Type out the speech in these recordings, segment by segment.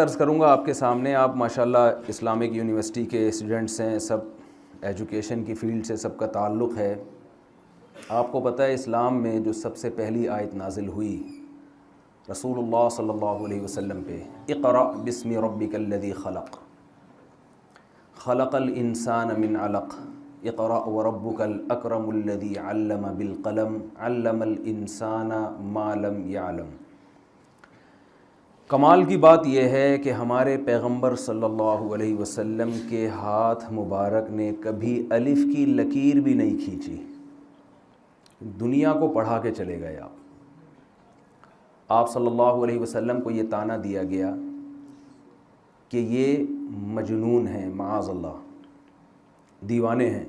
عرض کروں گا آپ کے سامنے. آپ ماشاءاللہ اسلامک یونیورسٹی کے اسٹوڈنٹس ہیں, سب ایجوکیشن کی فیلڈ سے سب کا تعلق ہے. آپ کو پتہ ہے اسلام میں جو سب سے پہلی آیت نازل ہوئی رسول اللہ صلی اللہ علیہ وسلم پہ, اقرأ بسم ربک الذی خلق خلق الانسان من علق اقرأ وربک الاکرم الذی علم بالقلم علم الانسان ما لم یعلم. کمال کی بات یہ ہے کہ ہمارے پیغمبر صلی اللہ علیہ وسلم کے ہاتھ مبارک نے کبھی الف کی لکیر بھی نہیں کھینچی. دنیا کو پڑھا کے چلے گئے آپ صلی اللہ علیہ وسلم کو یہ طعنہ دیا گیا کہ یہ مجنون ہیں, معاذ اللہ, دیوانے ہیں.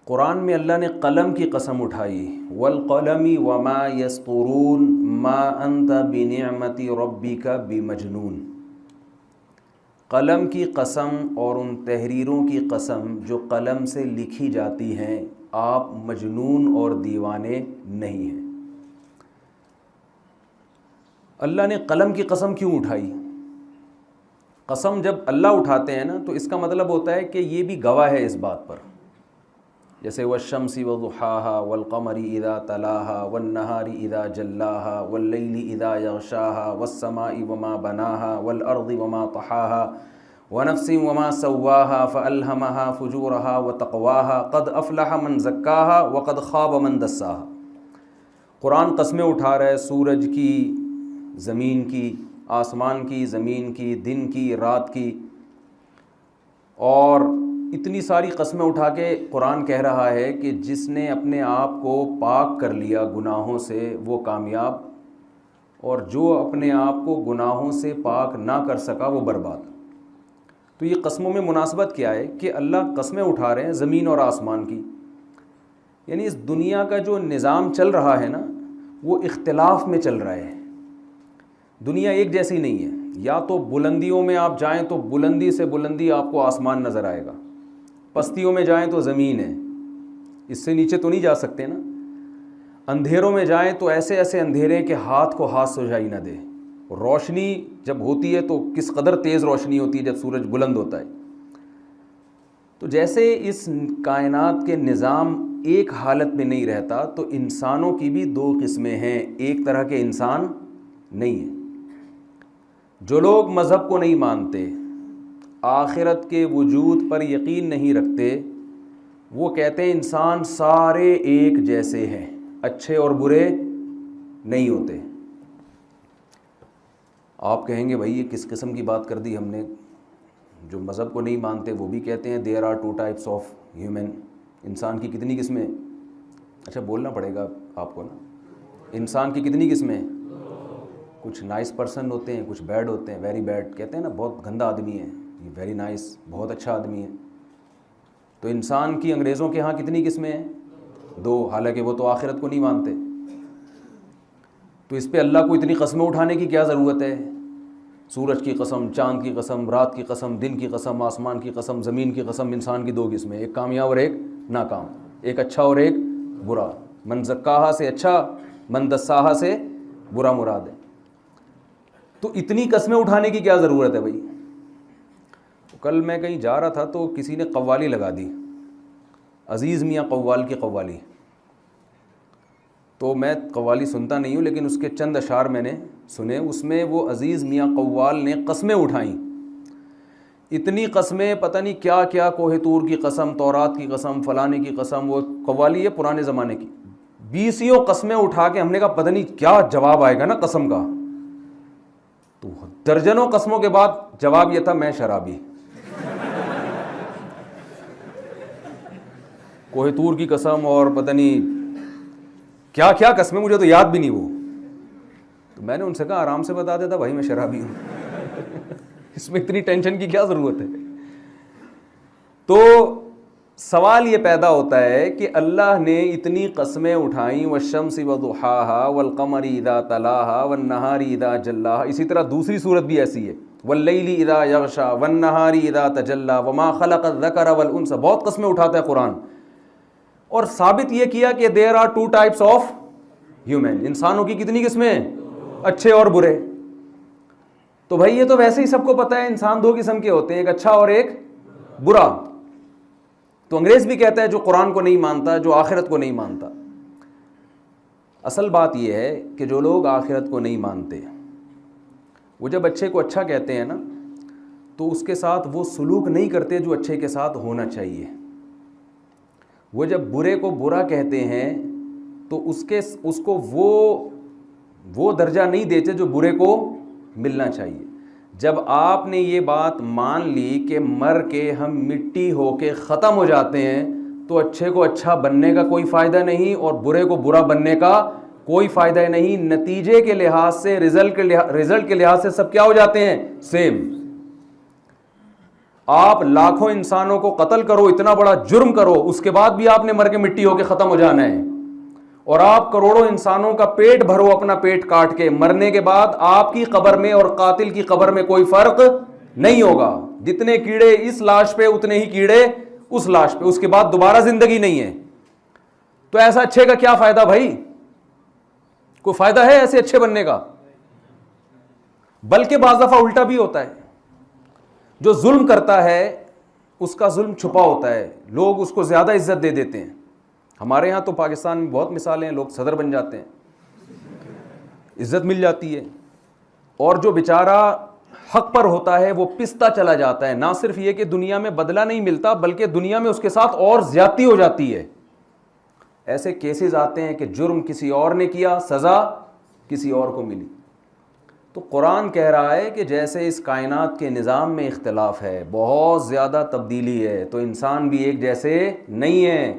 قرآن میں اللہ نے قلم کی قسم اٹھائی, والقلم وما یسطرون ما انت بنعمت ربک بمجنون. قلم کی قسم اور ان تحریروں کی قسم جو قلم سے لکھی جاتی ہیں, آپ مجنون اور دیوانے نہیں ہیں. اللہ نے قلم کی قسم کیوں اٹھائی؟ قسم جب اللہ اٹھاتے ہیں نا تو اس کا مطلب ہوتا ہے کہ یہ بھی گواہ ہے اس بات پر. جیسے والشمس وضحاها والقمر اذا تلاها والنهار اذا جلاها واللیل اذا یغشاها والسماء وما بناها والارض وما طحاها ونفس وما سواها فألهمها فجورها وتقواها قد افلح من زکاها وقد خاب من دساها. قرآن قسمیں اٹھا رہا ہے سورج کی, زمین کی, آسمان کی, زمین کی, دن کی, رات کی, اور اتنی ساری قسمیں اٹھا کے قرآن کہہ رہا ہے کہ جس نے اپنے آپ کو پاک کر لیا گناہوں سے وہ کامیاب, اور جو اپنے آپ کو گناہوں سے پاک نہ کر سکا وہ برباد. تو یہ قسموں میں مناسبت کیا ہے کہ اللہ قسمیں اٹھا رہے ہیں زمین اور آسمان کی. یعنی اس دنیا کا جو نظام چل رہا ہے نا وہ اختلاف میں چل رہا ہے. دنیا ایک جیسی نہیں ہے. یا تو بلندیوں میں آپ جائیں تو بلندی سے بلندی آپ کو آسمان نظر آئے گا, پستیوں میں جائیں تو زمین ہے, اس سے نیچے تو نہیں جا سکتے نا. اندھیروں میں جائیں تو ایسے ایسے اندھیرے کہ ہاتھ کو ہاتھ سجائی نہ دے. روشنی جب ہوتی ہے تو کس قدر تیز روشنی ہوتی ہے جب سورج بلند ہوتا ہے. تو جیسے اس کائنات کے نظام ایک حالت میں نہیں رہتا تو انسانوں کی بھی دو قسمیں ہیں, ایک طرح کے انسان نہیں ہیں. جو لوگ مذہب کو نہیں مانتے, آخرت کے وجود پر یقین نہیں رکھتے, وہ کہتے ہیں انسان سارے ایک جیسے ہیں, اچھے اور برے نہیں ہوتے. آپ کہیں گے بھائی یہ کس قسم کی بات کر دی ہم نے. جو مذہب کو نہیں مانتے وہ بھی کہتے ہیں there are two types of human. انسان کی کتنی قسمیں؟ اچھا بولنا پڑے گا آپ کو نا. انسان کی کتنی قسمیں؟ کچھ نائس پرسن ہوتے ہیں, کچھ بیڈ ہوتے ہیں, ویری بیڈ. کہتے ہیں نا بہت گندا آدمی ہے, یہ ویری نائس, بہت اچھا آدمی ہے. تو انسان کی انگریزوں کے ہاں کتنی قسمیں ہیں؟ دو, حالانکہ وہ تو آخرت کو نہیں مانتے. تو اس پہ اللہ کو اتنی قسمیں اٹھانے کی کیا ضرورت ہے؟ سورج کی قسم, چاند کی قسم, رات کی قسم, دن کی قسم, آسمان کی قسم, زمین کی قسم. انسان کی دو قسمیں, ایک کامیاب اور ایک ناکام, ایک اچھا اور ایک برا. من زکاہا سے اچھا, من دساہا سے برا مراد ہے. تو اتنی قسمیں اٹھانے کی کیا ضرورت ہے بھائی؟ کل میں کہیں جا رہا تھا تو کسی نے قوالی لگا دی, عزیز میاں قوال کی قوالی. تو میں قوالی سنتا نہیں ہوں لیکن اس کے چند اشعار میں نے سنے. اس میں وہ عزیز میاں قوال نے قسمیں اٹھائیں, اتنی قسمیں, پتہ نہیں کیا کیا, کوہ طور کی قسم, تورات کی قسم, فلانے کی قسم. وہ قوالی ہے پرانے زمانے کی. 20 قسمیں اٹھا کے ہم نے کہا پتہ نہیں کیا جواب آئے گا نا قسم کا. تو درجنوں قسموں کے بعد جواب یہ تھا میں شرابی. کوہ طور کی قسم اور پتہ نہیں کیا کیا قسمیں, مجھے تو یاد بھی نہیں وہ. تو میں نے ان سے کہا آرام سے بتا دیتا بھائی میں شرابی ہوں. اس میں اتنی ٹینشن کی کیا ضرورت ہے؟ تو سوال یہ پیدا ہوتا ہے کہ اللہ نے اتنی قسمیں اٹھائیں, والشمس وضحاها والقمر اذا تلاها والنهار اذا جلاها. اسی طرح دوسری صورت بھی ایسی ہے, واللیل اذا یغشا والنهار اذا تجلی وما خلق الذکر والانثى. بہت قسمیں اٹھاتا ہے قرآن, اور ثابت یہ کیا کہ there are two types of human. انسانوں کی کتنی قسمیں ہیں؟ اچھے اور برے. تو بھائی یہ تو ویسے ہی سب کو پتہ ہے انسان دو قسم کے ہوتے ہیں, ایک اچھا اور ایک برا. تو انگریز بھی کہتا ہے جو قرآن کو نہیں مانتا, جو آخرت کو نہیں مانتا. اصل بات یہ ہے کہ جو لوگ آخرت کو نہیں مانتے وہ جب اچھے کو اچھا کہتے ہیں نا تو اس کے ساتھ وہ سلوک نہیں کرتے جو اچھے کے ساتھ ہونا چاہیے. وہ جب برے کو برا کہتے ہیں تو اس کو وہ درجہ نہیں دیتے جو برے کو ملنا چاہیے. جب آپ نے یہ بات مان لی کہ مر کے ہم مٹی ہو کے ختم ہو جاتے ہیں تو اچھے کو اچھا بننے کا کوئی فائدہ نہیں اور برے کو برا بننے کا کوئی فائدہ نہیں. نتیجے کے لحاظ سے, رزلٹ کے لحاظ سے سب کیا ہو جاتے ہیں, سیم. آپ لاکھوں انسانوں کو قتل کرو, اتنا بڑا جرم کرو, اس کے بعد بھی آپ نے مر کے مٹی ہو کے ختم ہو جانا ہے. اور آپ کروڑوں انسانوں کا پیٹ بھرو اپنا پیٹ کاٹ کے, مرنے کے بعد آپ کی قبر میں اور قاتل کی قبر میں کوئی فرق نہیں ہوگا. جتنے کیڑے اس لاش پہ اتنے ہی کیڑے اس لاش پہ, اس کے بعد دوبارہ زندگی نہیں ہے. تو ایسا اچھے کا کیا فائدہ بھائی؟ کوئی فائدہ ہے ایسے اچھے بننے کا؟ بلکہ بعض دفعہ الٹا بھی ہوتا ہے. جو ظلم کرتا ہے اس کا ظلم چھپا ہوتا ہے, لوگ اس کو زیادہ عزت دے دیتے ہیں. ہمارے ہاں تو پاکستان میں بہت مثالیں ہیں, لوگ صدر بن جاتے ہیں, عزت مل جاتی ہے, اور جو بیچارہ حق پر ہوتا ہے وہ پستا چلا جاتا ہے. نہ صرف یہ کہ دنیا میں بدلہ نہیں ملتا بلکہ دنیا میں اس کے ساتھ اور زیادتی ہو جاتی ہے. ایسے کیسز آتے ہیں کہ جرم کسی اور نے کیا, سزا کسی اور کو ملی. تو قرآن کہہ رہا ہے کہ جیسے اس کائنات کے نظام میں اختلاف ہے, بہت زیادہ تبدیلی ہے, تو انسان بھی ایک جیسے نہیں ہے.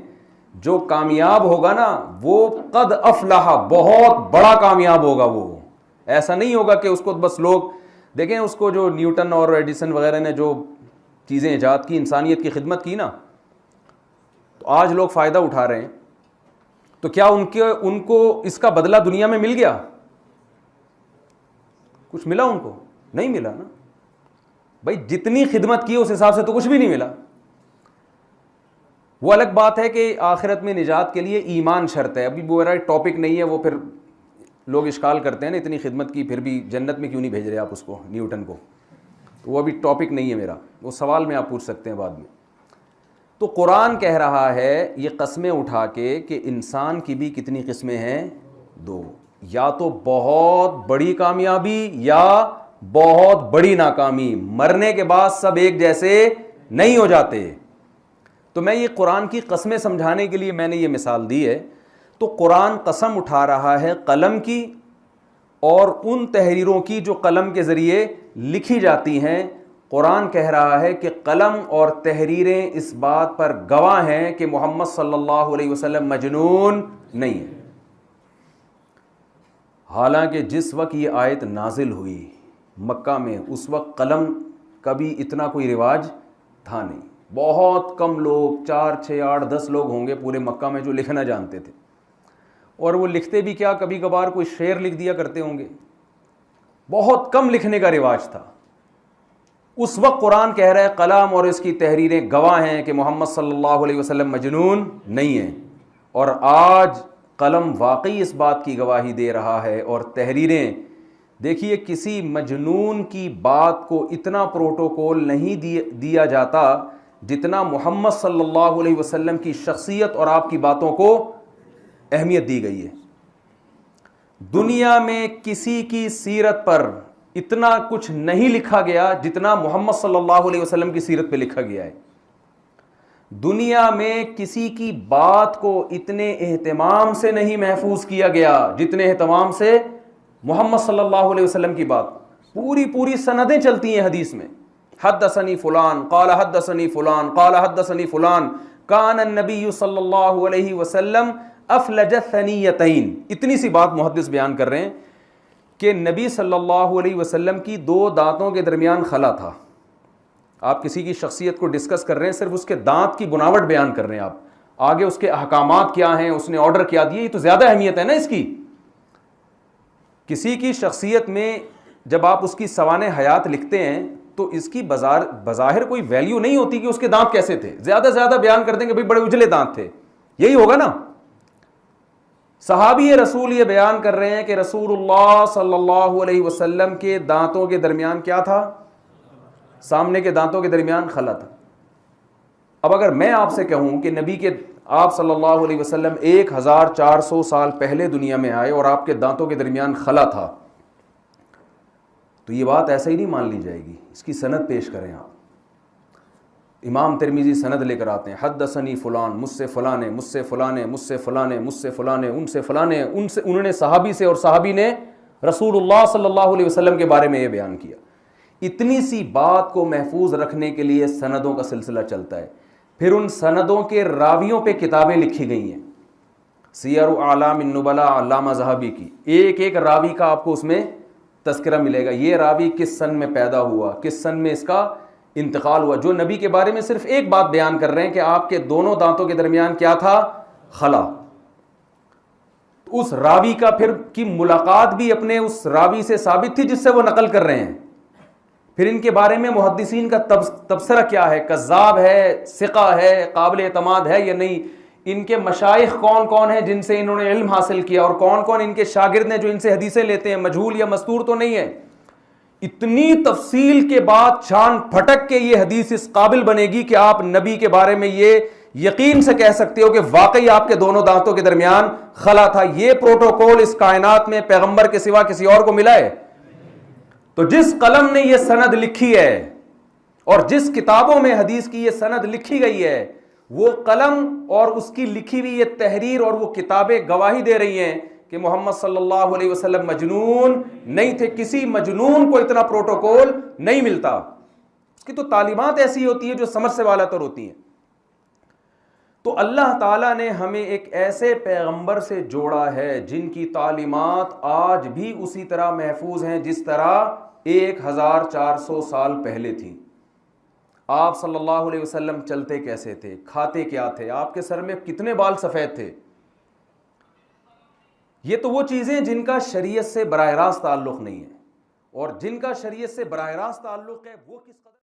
جو کامیاب ہوگا نا وہ قد افلح, بہت بڑا کامیاب ہوگا. وہ ایسا نہیں ہوگا کہ اس کو بس لوگ دیکھیں, اس کو جو نیوٹن اور ایڈیسن وغیرہ نے جو چیزیں ایجاد کی, انسانیت کی خدمت کی نا, تو آج لوگ فائدہ اٹھا رہے ہیں. تو کیا ان کو اس کا بدلہ دنیا میں مل گیا؟ کچھ ملا ان کو؟ نہیں ملا نا بھائی. جتنی خدمت کی اس حساب سے تو کچھ بھی نہیں ملا. وہ الگ بات ہے کہ آخرت میں نجات کے لیے ایمان شرط ہے. ابھی وہ میرا ٹاپک نہیں ہے, وہ پھر لوگ اشکال کرتے ہیں نا, اتنی خدمت کی پھر بھی جنت میں کیوں نہیں بھیج رہے آپ اس کو, نیوٹن کو. تو وہ ابھی ٹاپک نہیں ہے میرا, وہ سوال میں آپ پوچھ سکتے ہیں بعد میں. تو قرآن کہہ رہا ہے یہ قسمیں اٹھا کے کہ انسان کی بھی کتنی قسمیں ہیں, دو. یا تو بہت بڑی کامیابی یا بہت بڑی ناکامی. مرنے کے بعد سب ایک جیسے نہیں ہو جاتے. تو میں یہ قرآن کی قسمیں سمجھانے کے لیے میں نے یہ مثال دی ہے. تو قرآن قسم اٹھا رہا ہے قلم کی اور ان تحریروں کی جو قلم کے ذریعے لکھی جاتی ہیں. قرآن کہہ رہا ہے کہ قلم اور تحریریں اس بات پر گواہ ہیں کہ محمد صلی اللہ علیہ وسلم مجنون نہیں ہے. حالانکہ جس وقت یہ آیت نازل ہوئی مکہ میں, اس وقت قلم کا بھی اتنا کوئی رواج تھا نہیں. بہت کم لوگ, 4 6 8 10 لوگ ہوں گے پورے مکہ میں جو لکھنا جانتے تھے. اور وہ لکھتے بھی کیا, کبھی کبھار کوئی شعر لکھ دیا کرتے ہوں گے. بہت کم لکھنے کا رواج تھا. اس وقت قرآن کہہ رہا ہے قلم اور اس کی تحریریں گواہ ہیں کہ محمد صلی اللہ علیہ وسلم مجنون نہیں ہیں. اور آج قلم واقعی اس بات کی گواہی دے رہا ہے, اور تحریریں دیکھیے, کسی مجنون کی بات کو اتنا پروٹوکول نہیں دیا جاتا جتنا محمد صلی اللہ علیہ وسلم کی شخصیت اور آپ کی باتوں کو اہمیت دی گئی ہے. دنیا میں کسی کی سیرت پر اتنا کچھ نہیں لکھا گیا جتنا محمد صلی اللہ علیہ وسلم کی سیرت پہ لکھا گیا ہے. دنیا میں کسی کی بات کو اتنے اہتمام سے نہیں محفوظ کیا گیا جتنے اہتمام سے محمد صلی اللہ علیہ وسلم کی بات. پوری سندیں چلتی ہیں حدیث میں, حدثنی فلان قال حدثنی فلان قال حدثنی فلان کان النبی صلی اللہ علیہ وسلم افلج ثنیتین. اتنی سی بات محدث بیان کر رہے ہیں کہ نبی صلی اللہ علیہ وسلم کی 2 دانتوں کے درمیان خلا تھا. آپ کسی کی شخصیت کو ڈسکس کر رہے ہیں, صرف اس کے دانت کی بناوٹ بیان کر رہے ہیں آپ, آگے اس کے احکامات کیا ہیں, اس نے آرڈر کیا دیے, یہ تو زیادہ اہمیت ہے نا اس کی. کسی کی شخصیت میں جب آپ اس کی سوانح حیات لکھتے ہیں تو اس کی بظاہر کوئی ویلیو نہیں ہوتی کہ اس کے دانت کیسے تھے. زیادہ بیان کر دیں کہ بھئی بڑے اجلے دانت تھے, یہی ہوگا نا. صحابی رسول یہ بیان کر رہے ہیں کہ رسول اللہ صلی اللہ علیہ وسلم کے دانتوں کے درمیان کیا تھا؟ سامنے کے دانتوں کے درمیان خلا تھا۔ اب اگر میں آپ سے کہوں کہ نبی کے آپ صلی اللہ علیہ وسلم 1400 سال پہلے دنیا میں آئے اور آپ کے دانتوں کے درمیان خلا تھا، تو یہ بات ایسے ہی نہیں مان لی جائے گی، اس کی سند پیش کریں آپ۔ امام ترمذی سند لے کر آتے ہیں، حدثنی فلان، مجھ سے فلاں نے، مجھ سے فلاں نے، مجھ سے فلاں نے، مجھ سے فلاں نے، ان سے فلاں نے، انہوں نے صحابی سے، اور صحابی نے رسول اللہ صلی اللہ علیہ وسلم کے بارے میں یہ بیان کیا۔ اتنی سی بات کو محفوظ رکھنے کے لیے سندوں کا سلسلہ چلتا ہے، پھر ان سندوں کے راویوں پہ کتابیں لکھی گئی ہیں۔ سیر اعلام النبلاء علامہ ذہبی کی، ایک ایک راوی کا آپ کو اس میں تذکرہ ملے گا، یہ راوی کس سن میں پیدا ہوا، کس سن میں اس کا انتقال ہوا، جو نبی کے بارے میں صرف ایک بات بیان کر رہے ہیں کہ آپ کے دونوں دانتوں کے درمیان کیا تھا؟ خلا۔ اس راوی کا پھر کی ملاقات بھی اپنے اس راوی سے ثابت تھی جس سے وہ نقل کر رہے ہیں۔ پھر ان کے بارے میں محدثین کا تبصرہ کیا ہے، کذاب ہے، ثقہ ہے، قابل اعتماد ہے یا نہیں، ان کے مشائخ کون کون ہیں جن سے انہوں نے علم حاصل کیا، اور کون کون ان کے شاگرد ہیں جو ان سے حدیثیں لیتے ہیں، مجہول یا مستور تو نہیں ہے۔ اتنی تفصیل کے بعد چھان پھٹک کے یہ حدیث اس قابل بنے گی کہ آپ نبی کے بارے میں یہ یقین سے کہہ سکتے ہو کہ واقعی آپ کے دونوں دانتوں کے درمیان خلا تھا۔ یہ پروٹوکول اس کائنات میں پیغمبر کے سوا کسی اور کو ملا ہے؟ تو جس قلم نے یہ سند لکھی ہے اور جس کتابوں میں حدیث کی یہ سند لکھی گئی ہے، وہ قلم اور اس کی لکھی ہوئی یہ تحریر اور وہ کتابیں گواہی دے رہی ہیں کہ محمد صلی اللہ علیہ وسلم مجنون نہیں تھے۔ کسی مجنون کو اتنا پروٹوکول نہیں ملتا، اس کی تو تعلیمات ایسی ہوتی ہیں جو سمجھ سے والا تر ہوتی ہیں۔ تو اللہ تعالیٰ نے ہمیں ایک ایسے پیغمبر سے جوڑا ہے جن کی تعلیمات آج بھی اسی طرح محفوظ ہیں جس طرح 1400 سال پہلے تھی۔ آپ صلی اللہ علیہ وسلم چلتے کیسے تھے، کھاتے کیا تھے، آپ کے سر میں کتنے بال سفید تھے، یہ تو وہ چیزیں جن کا شریعت سے براہ راست تعلق نہیں ہے، اور جن کا شریعت سے براہ راست تعلق ہے وہ کس قدر